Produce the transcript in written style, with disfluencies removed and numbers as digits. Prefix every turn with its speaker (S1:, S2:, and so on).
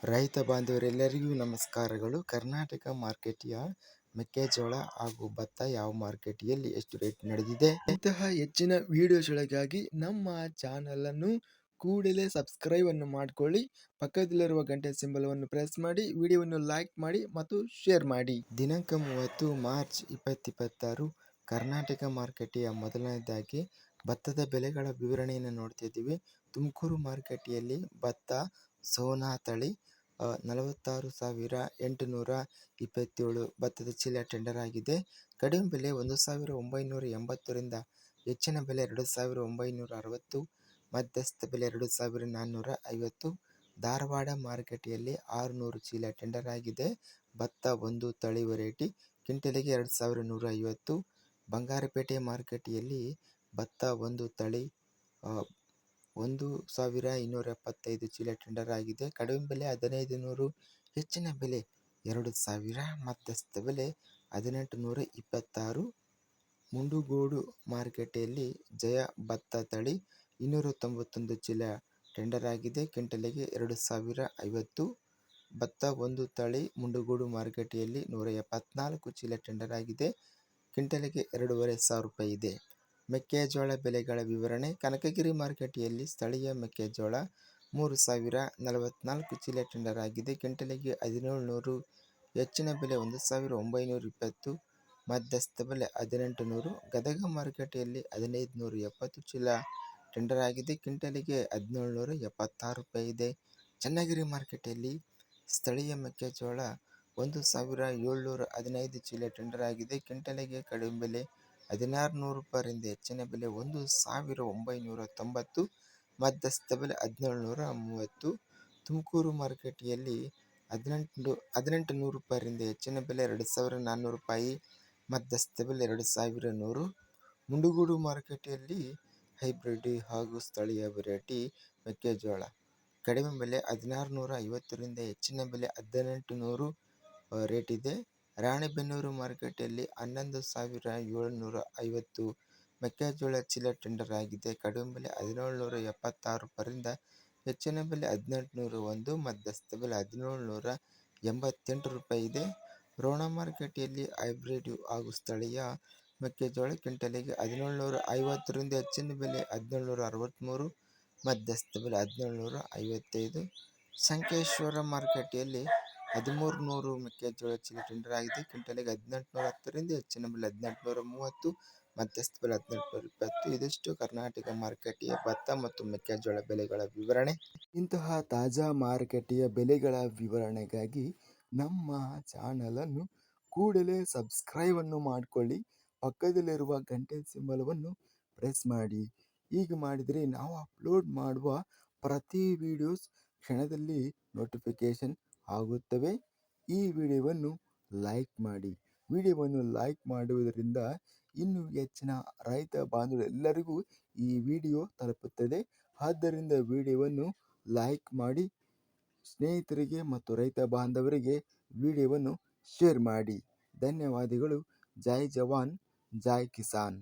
S1: ರೈತ ಬಾಂಧವರೆಲ್ಲರಿಗೂ ನಮಸ್ಕಾರಗಳು. ಕರ್ನಾಟಕ ಮಾರ್ಕೆಟಿಯ ಮೆಕ್ಕೆಜೋಳ ಹಾಗೂ ಭತ್ತ ಯಾವ ಮಾರ್ಕೆಟಿಯಲ್ಲಿ ಎಷ್ಟು ರೇಟ್ ನಡೆದಿದೆ, ಇಂತಹ ಹೆಚ್ಚಿನ ವಿಡಿಯೋಸ್ಗಳಿಗಾಗಿ ನಮ್ಮ ಚಾನಲನ್ನು ಕೂಡಲೇ ಸಬ್ಸ್ಕ್ರೈಬ್ ಅನ್ನು ಮಾಡಿಕೊಳ್ಳಿ. ಪಕ್ಕದಲ್ಲಿರುವ ಗಂಟೆ ಸಿಂಬಲವನ್ನು ಪ್ರೆಸ್ ಮಾಡಿ, ವಿಡಿಯೋವನ್ನು ಲೈಕ್ ಮಾಡಿ ಮತ್ತು ಶೇರ್ ಮಾಡಿ. ದಿನಾಂಕ 30 ಮಾರ್ಚ್ 2026 ಕರ್ನಾಟಕ ಮಾರ್ಕೆಟಿಯ ಮೊದಲನೇದಾಗಿ ಭತ್ತದ ಬೆಲೆಗಳ ವಿವರಣೆಯನ್ನು ನೋಡ್ತಿದ್ದೀವಿ. ತುಮಕೂರು ಮಾರ್ಕೆಟಿಯಲ್ಲಿ ಭತ್ತ ಸೋನಾ ತಳಿ 46,827 ಭತ್ತದ ಚೀಲ ಟೆಂಡರ್ ಆಗಿದೆ. ಕಡಿಮೆ ಬೆಲೆ 1,980ರಿಂದ ಹೆಚ್ಚಿನ ಬೆಲೆ 2,960, ಮಧ್ಯಸ್ಥ ಬೆಲೆ 2,450. ಧಾರವಾಡ ಮಾರ್ಕೆಟಿಯಲ್ಲಿ 600 ಚೀಲ ಟೆಂಡರ್ ಆಗಿದೆ. ಭತ್ತ ಒಂದು ತಳಿ ವೆರೈಟಿ ಕ್ವಿಂಟಲಿಗೆ 2,150. ಬಂಗಾರಪೇಟೆ ಮಾರ್ಕೆಟಿಯಲ್ಲಿ ಭತ್ತ ಒಂದು ತಳಿ 1,275 ಚೀಲ ಟೆಂಡರ್ ಆಗಿದೆ. ಕಡಿಮೆ ಬೆಲೆ 1,500, ಹೆಚ್ಚಿನ ಬೆಲೆ 2,000, ಮಧ್ಯಸ್ಥ ಬೆಲೆ 1,826. ಮುಂಡಗೋಡು ಮಾರ್ಕೆಟಲ್ಲಿ ಜಯ ಭತ್ತ ತಳಿ 291 ಚೀಲ ಟೆಂಡರ್ ಆಗಿದೆ. ಕ್ವಿಂಟಲಿಗೆ 2,050. ಭತ್ತ ಒಂದು ತಳಿ ಮುಂಡಗೋಡು ಮಾರ್ಕೆಟಲ್ಲಿ 174 ಚೀಲ ಟೆಂಡರ್ ಆಗಿದೆ. ಕ್ವಿಂಟಲಿಗೆ 2,500 ರೂಪಾಯಿ ಇದೆ. ಮೆಕ್ಕೆಜೋಳ ಬೆಲೆಗಳ ವಿವರಣೆ. ಕನಕಗಿರಿ ಮಾರ್ಕೆಟಿಯಲ್ಲಿ ಸ್ಥಳೀಯ ಮೆಕ್ಕೆಜೋಳ 3,044 ಚೀಲ ಟೆಂಡರ್ ಆಗಿದೆ. ಕ್ವಿಂಟಲಿಗೆ 1,700, ಹೆಚ್ಚಿನ ಬೆಲೆ 1,920, ಮಧ್ಯಸ್ಥ ಬೆಲೆ 1,800. ಗದಗ ಮಾರ್ಕೆಟಲ್ಲಿ 1,570 ಚೀಲ ಟೆಂಡರ್ ಆಗಿದೆ. ಕ್ವಿಂಟಲಿಗೆ 1,776 ರೂಪಾಯಿ ಇದೆ. ಚನ್ನಗಿರಿ ಮಾರ್ಕೆಟಲ್ಲಿ ಸ್ಥಳೀಯ ಮೆಕ್ಕೆಜೋಳ 1,715 ಚೀಲ ಟೆಂಡರ್ ಆಗಿದೆ. ಕ್ವಿಂಟಲಿಗೆ ಕಡಿಮೆ ಬೆಲೆ 1,600 ರೂಪಾಯಿರಿಂದ ಹೆಚ್ಚಿನ ಬೆಲೆ 1,990, ಮಧ್ಯಸ್ಥ ಬೆಲೆ 1,730. ತುಮಕೂರು ಮಾರ್ಕೆಟಿಯಲ್ಲಿ 1,800 ರೂಪಾಯಿರಿಂದ ಹೆಚ್ಚಿನ ಬೆಲೆ 2,400 ರೂಪಾಯಿ, ಮಧ್ಯಸ್ಥ ಬೆಲೆ 2,100. ಮುಂಡಗೋಡು ಮಾರ್ಕೆಟಲ್ಲಿ ಹೈಬ್ರಿಡ್ ಹಾಗೂ ಸ್ಥಳೀಯ ವೆರೈಟಿ ಮೆಕ್ಕೆಜೋಳ ಕಡಿಮೆ ಬೆಲೆ 1,650ರಿಂದ ಹೆಚ್ಚಿನ ಬೆಲೆ 1,800 ರೇಟ್ ಇದೆ. ರಾಣೆಬೆನ್ನೂರು ಮಾರ್ಕೆಟಲ್ಲಿ 11,750 ಮೆಕ್ಕೆಜೋಳ ಚೀಲ ಟೆಂಡರ್ ಆಗಿದೆ. ಕಡಿಮೆ ಬೆಲೆ 1,776 ರೂಪಾಯಿರಿಂದ ಹೆಚ್ಚಿನ ಬೆಲೆ 1,801, ಮಧ್ಯಸ್ಥ ಬೆಲೆ 1,788 ರೂಪಾಯಿ ಇದೆ. ರೋಣ ಮಾರ್ಕೆಟಲ್ಲಿ ಹೈಬ್ರಿಡ್ ಹಾಗೂ ಸ್ಥಳೀಯ ಮೆಕ್ಕೆಜೋಳ ಕ್ವಿಂಟಲಿಗೆ 1,750ರಿಂದ ಹೆಚ್ಚಿನ ಬೆಲೆ 1,763, ಮಧ್ಯಸ್ಥ ಬೆಲೆ 1,755. ಸಂಕೇಶ್ವರ ಮಾರ್ಕೆಟಲ್ಲಿ 1,300 ಮೆಕ್ಕೆಜೋಳ ಚೀಲ ಟೆಂಡರ್ ಆಗಿದೆ. ಕ್ವಿಂಟಲಿಗೆ 1,810ರಿಂದ ಹೆಚ್ಚಿನ ಬೆಲೆ 1,830, ಮಧ್ಯಸ್ಥ ಬೆಲೆ 1,820. ಇದಿಷ್ಟು ಕರ್ನಾಟಕ ಮಾರ್ಕೆಟಿಯ ಭತ್ತ ಮತ್ತು ಮೆಕ್ಕೆಜೋಳ ಬೆಲೆಗಳ ವಿವರಣೆ. ಇಂತಹ ತಾಜಾ ಮಾರುಕಟ್ಟೆಯ ಬೆಲೆಗಳ ವಿವರಣೆಗಾಗಿ ನಮ್ಮ ಚಾನಲನ್ನು ಕೂಡಲೇ ಸಬ್ಸ್ಕ್ರೈಬ್ ಅನ್ನು ಮಾಡಿಕೊಳ್ಳಿ. ಪಕ್ಕದಲ್ಲಿರುವ ಗಂಟೆ ಸಿಂಬಲವನ್ನು ಪ್ರೆಸ್ ಮಾಡಿ. ಹೀಗೆ ಮಾಡಿದರೆ ನಾವು ಅಪ್ಲೋಡ್ ಮಾಡುವ ಪ್ರತಿ ವಿಡಿಯೋಸ್ ಕ್ಷಣದಲ್ಲಿ ನೋಟಿಫಿಕೇಶನ್ ಆಗುತ್ತವೆ. ಈ ವಿಡಿಯೋವನ್ನು ಲೈಕ್ ಮಾಡಿ. ವಿಡಿಯೋವನ್ನು ಲೈಕ್ ಮಾಡುವುದರಿಂದ ಇನ್ನೂ ಹೆಚ್ಚಿನ ರೈತ ಬಾಂಧವರೆಲ್ಲರಿಗೂ ಈ ವಿಡಿಯೋ ತಲುಪುತ್ತದೆ. ಆದ್ದರಿಂದ ವಿಡಿಯೋವನ್ನು ಲೈಕ್ ಮಾಡಿ, ಸ್ನೇಹಿತರಿಗೆ ಮತ್ತು ರೈತ ಬಾಂಧವರಿಗೆ ವಿಡಿಯೋವನ್ನು ಶೇರ್ ಮಾಡಿ. ಧನ್ಯವಾದಗಳು. ಜೈ ಜವಾನ್, ಜೈ ಕಿಸಾನ್.